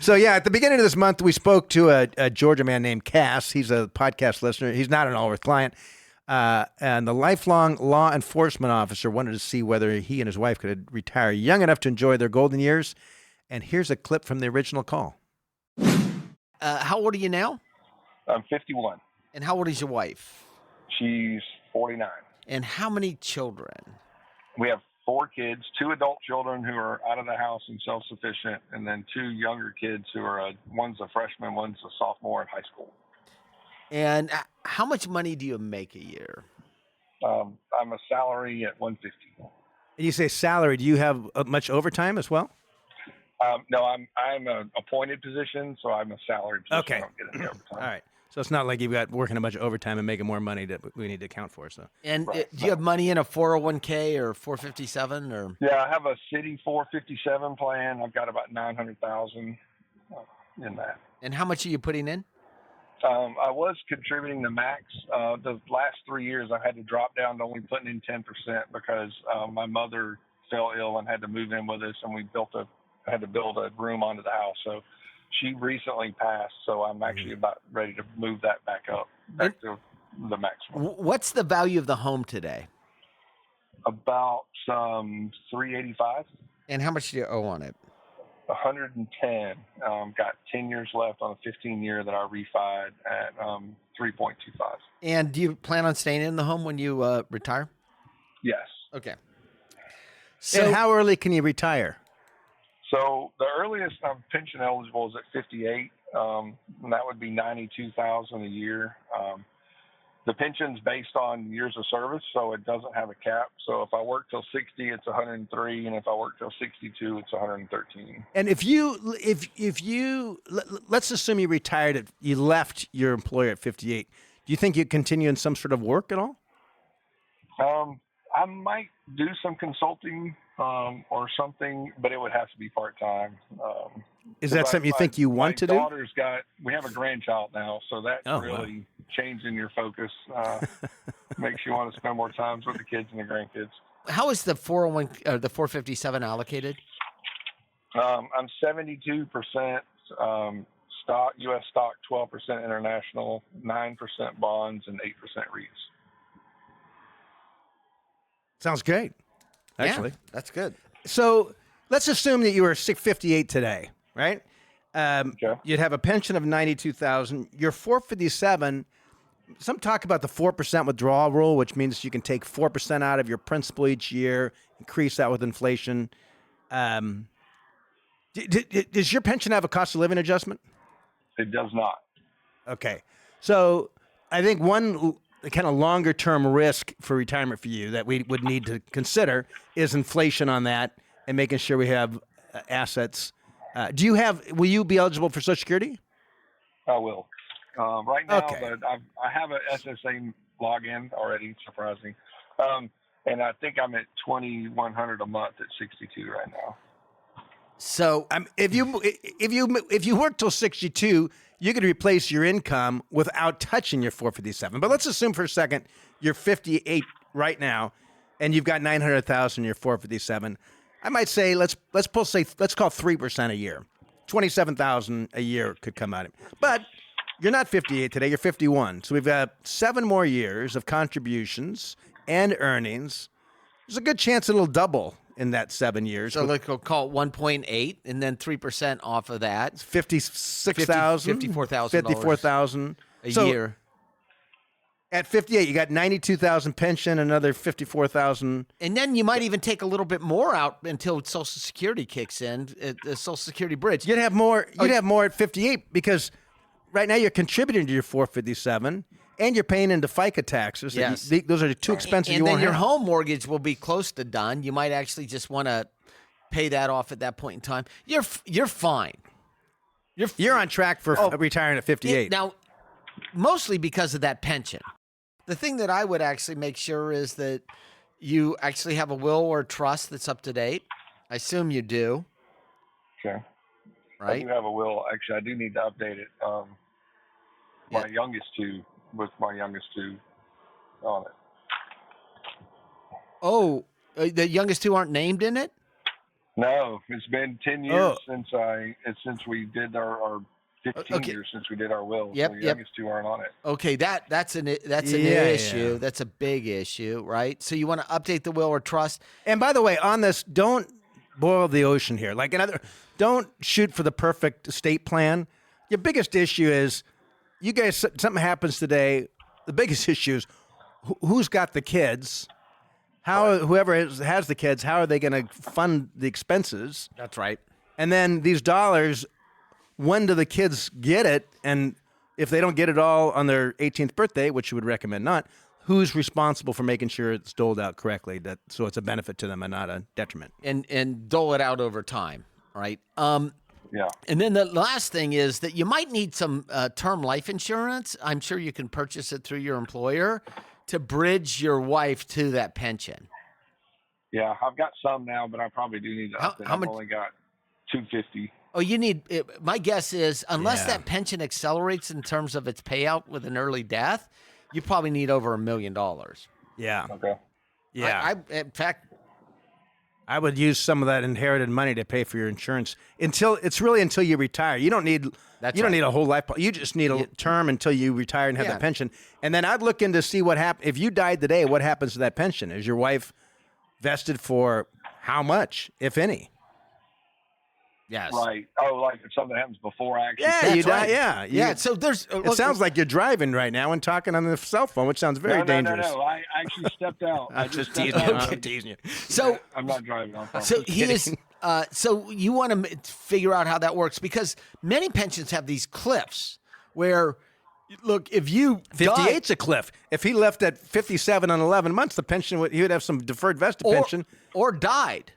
So yeah, at the beginning of this month, we spoke to a Georgia man named Cass. He's a podcast listener. He's not an Allworth client. And the lifelong law enforcement officer wanted to see whether he and his wife could retire young enough to enjoy their golden years. And here's a clip from the original call. How old are you now? I'm 51. And how old is your wife? She's 49. And how many children? We have 4 kids, 2 adult children who are out of the house and self-sufficient, and then 2 younger kids who are, one's a freshman, one's a sophomore in high school. And how much money do you make a year? I'm a salary at $150. And you say salary. Do you have much overtime as well? No, I'm an appointed position, so I'm a salary position. Okay. I don't get any overtime. All right. So it's not like you've got working a bunch of overtime and making more money that we need to account for. So. And Right. do you have money in a 401k or 457 or? Yeah, I have a city 457 plan. I've got about 900,000 in that. And how much are you putting in? I was contributing the max. The last 3 years, I had to drop down to only putting in 10% because my mother fell ill and had to move in with us, and I had to build a room onto the house. So she recently passed, so I'm actually about ready to move that back to the maximum. What's the value of the home today? About $385. And how much do you owe on it? 110. Got 10 years left on a 15-year that I refied at 3.25. And do you plan on staying in the home when you retire? Yes. Okay. And how early can you retire? So the earliest I'm pension eligible is at 58, and that would be $92,000 a year. The pension's based on years of service, so it doesn't have a cap. So if I work till 60, it's 103, and if I work till 62, it's 113. And if you let's assume you retired you left your employer at 58, do you think you'd continue in some sort of work at all? I might do some consulting or something, but it would have to be part-time. Is that something you think you want to do? My daughter's we have a grandchild now, so that's really changing your focus. Makes you want to spend more time with the kids and the grandkids. How is the 401 or the 457 allocated? I'm 72% stock, U.S. stock, 12% international, 9% bonds, and 8% REITs. Sounds great. Actually, Yeah, that's good. So let's assume that you were 58 today, right? Okay. You'd have a pension of 92,000. You're 457. Some talk about the 4% withdrawal rule, which means you can take 4% out of your principal each year, increase that with inflation. Does your pension have a cost of living adjustment? It does not. Okay. So I think one kind of longer term risk for retirement for you that we would need to consider is inflation on that and making sure we have assets. Will you be eligible for Social Security? I will. Right now, Okay. but I have a SSA login already, surprising. And I think I'm at $2,100 a month at 62 right now. So If you work till 62, you could replace your income without touching your 457. But let's assume for a second you're 58 right now, and you've got 900,000 in your 457. I might say let's call 3% a year, 27,000 a year could come out of it. But you're not 58 today; you're 51. So we've got 7 more years of contributions and earnings. There's a good chance it'll double in that 7 years. So let's call it 1.8, and then 3% off of that. 56,000, $54,000 a year. At 58, you got 92,000 pension, another 54,000. And then you might even take a little bit more out until Social Security kicks in, the Social Security bridge. You'd have more. You'd have more at 58 because right now you're contributing to your 457, and you're paying into FICA taxes. Yes. Those are the two expenses you and then won't your have. home mortgage will be close to done. You might actually just want to pay that off at that point in time. You're fine. You're on track for retiring at 58. Now, mostly because of that pension. The thing that I would actually make sure is that you actually have a will or trust that's up to date. I assume you do. Okay. Right? I do have a will. Actually, I do need to update it. My youngest two on it. Oh, the youngest two aren't named in it? No, it's been 10 years since we did our 15 Okay. years since we did our will. Yep, So the yep. youngest two aren't on it. Okay, that's an Yeah, issue. yeah. That's a big issue, right? So you want to update the will or trust. And by the way, on this, don't boil the ocean here. Like don't shoot for the perfect estate plan. Your biggest issue is, you guys, something happens today. The biggest issue is who's got the kids. Whoever has the kids, how are they going to fund the expenses? That's right. And then these dollars, when do the kids get it? And if they don't get it all on their 18th birthday, which you would recommend not, who's responsible for making sure it's doled out correctly, so it's a benefit to them and not a detriment? And dole it out over time, right? Yeah. And then the last thing is that you might need some term life insurance. I'm sure you can purchase it through your employer to bridge your wife to that pension. Yeah, I've got some now, but I probably do need to up it. How I've much- only got $250. Oh, you need. My guess is, unless Yeah. that pension accelerates in terms of its payout with an early death, you probably need over $1 million. Yeah. Okay. Yeah. In fact, I would use some of that inherited money to pay for your insurance until you retire. You don't need don't need a whole life. You just need a term until you retire and have Yeah. that pension. And then I'd look in to see what happens if you died today. What happens to that pension? Is your wife vested for how much, if any? yes. Right. Oh, like if something happens before I actually. Yeah, That's you die. right. Yeah, Yeah. So there's. It sounds like you're driving right now and talking on the cell phone, which sounds very dangerous. No. I actually stepped out. I just stepped teasing you. out. I'm teasing you. So I'm not driving. I'm fine. So he is. So you want to figure out how that works, because many pensions have these cliffs where, look, if you 58's a cliff. If he left at 57 on 11 months, the pension he would have some deferred vested pension. or died.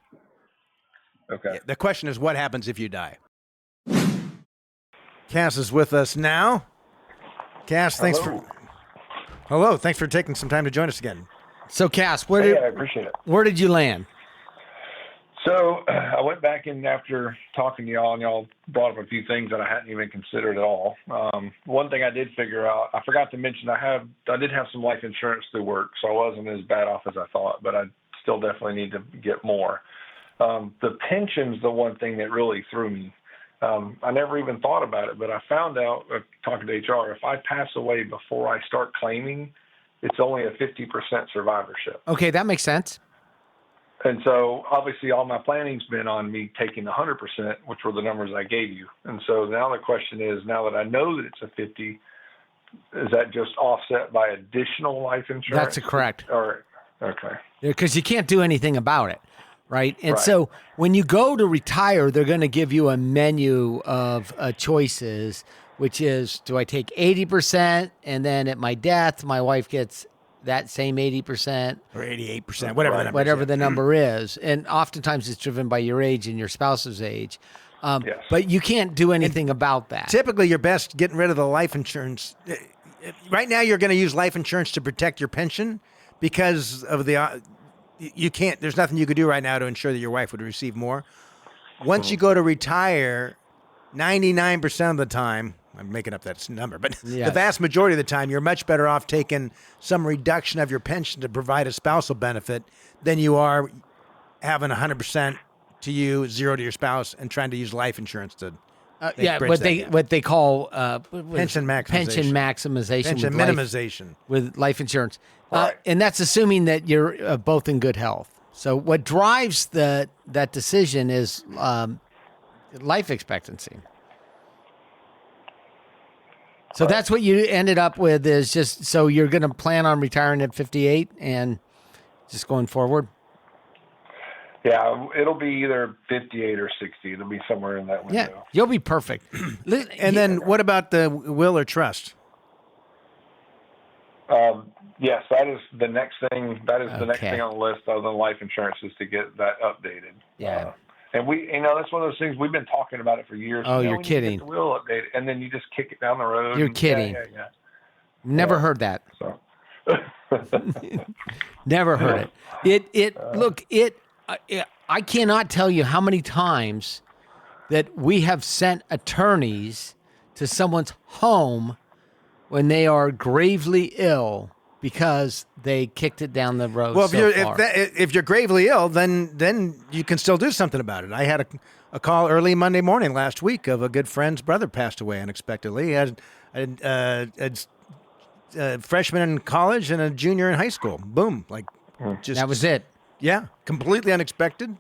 Okay. The question is, what happens if you die? Cass is with us now. Cass, thanks for taking some time to join us again. So Cass, I appreciate it. where did you land? So I went back in after talking to y'all, and y'all brought up a few things that I hadn't even considered at all. One thing I did figure out, I forgot to mention, I did have some life insurance through work, so I wasn't as bad off as I thought, but I still definitely need to get more. The pension's the one thing that really threw me. I never even thought about it, but I found out, talking to HR, if I pass away before I start claiming, it's only a 50% survivorship. Okay, that makes sense. And so obviously all my planning's been on me taking 100%, which were the numbers I gave you. And so now the question is, now that I know that it's a 50, is that just offset by additional life insurance? That's correct. Or, okay. Because you can't do anything about it, right? And Right. so when you go to retire, they're going to give you a menu of choices, which is, do I take 80%, and then at my death, my wife gets that same 80%, Or 88%, whatever the number whatever is. the number is. And oftentimes it's driven by your age and your spouse's age. Yes. But you can't do anything about that. Typically, you're best getting rid of the life insurance. Right now, you're going to use life insurance to protect your pension because of you can't. There's nothing you could do right now to ensure that your wife would receive more. Once you go to retire, 99% of the time, I'm making up that number, but Yes. the vast majority of the time, you're much better off taking some reduction of your pension to provide a spousal benefit than you are having 100% to you, 0 to your spouse, and trying to use life insurance to bridge what that they gap. what they call Pension maximization. pension maximization, pension with minimization. with life insurance, Right. and that's assuming that you're both in good health. So what drives that decision is life expectancy. So that's what you ended up with, is just, so you're going to plan on retiring at 58 and just going forward? Yeah, it'll be either 58 or 60. It'll be somewhere in that Yeah, window. you'll be perfect. And then what about the will or trust? Yes, that is the next thing. That is the next Okay. thing on the list, other than life insurance, is to get that updated. Yeah. And that's one of those things we've been talking about it for years. Oh, You know, you're we need to get kidding. the will updated, and then you just kick it down the road. You're and- kidding. Yeah. Never Yeah. heard that. So. Never heard it. I cannot tell you how many times that we have sent attorneys to someone's home when they are gravely ill because they kicked it down the road. Well, so far. if you're gravely ill, then you can still do something about it. I had a call early Monday morning last week of a good friend's brother passed away unexpectedly. He had a freshman in college and a junior in high school. Boom, just that was it. Yeah, completely unexpected.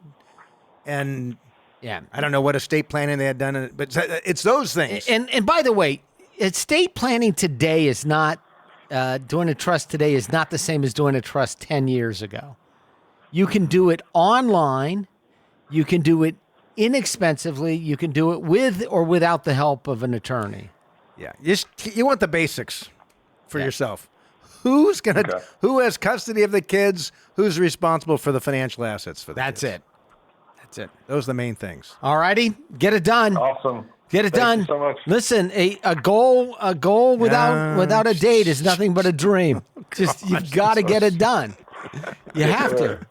And Yeah, I don't know what estate planning they had done, but it's those things. And by the way, estate planning today is not doing a trust today is not the same as doing a trust 10 years ago. You can do it online. You can do it inexpensively. You can do it with or without the help of an attorney. Yeah, you want the basics for yourself. Who has custody of the kids? Who's responsible for the financial assets for the That's kids? it. That's it. Those are the main things. All righty, get it done. Awesome. Get it Thank done. you so much. Listen, a goal without a date is nothing but a dream. Just you've got to get it done. You have to.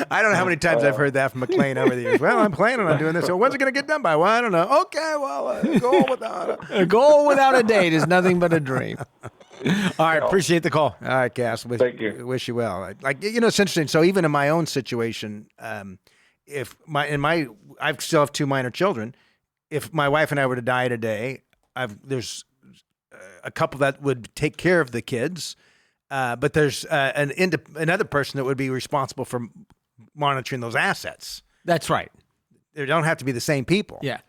I don't know how many times I've heard that from McLean over the years. Well, I'm planning on doing this. So when's it going to get done by? Well, I don't know. Okay, well, A goal without a date is nothing but a dream. All right, appreciate the call. All right, Cass. Thank you. Wish you well. It's interesting. So even in my own situation, I still have 2 minor children. If my wife and I were to die today, there's a couple that would take care of the kids, but there's another person that would be responsible for monitoring those assets. That's right. They don't have to be the same people. Yeah.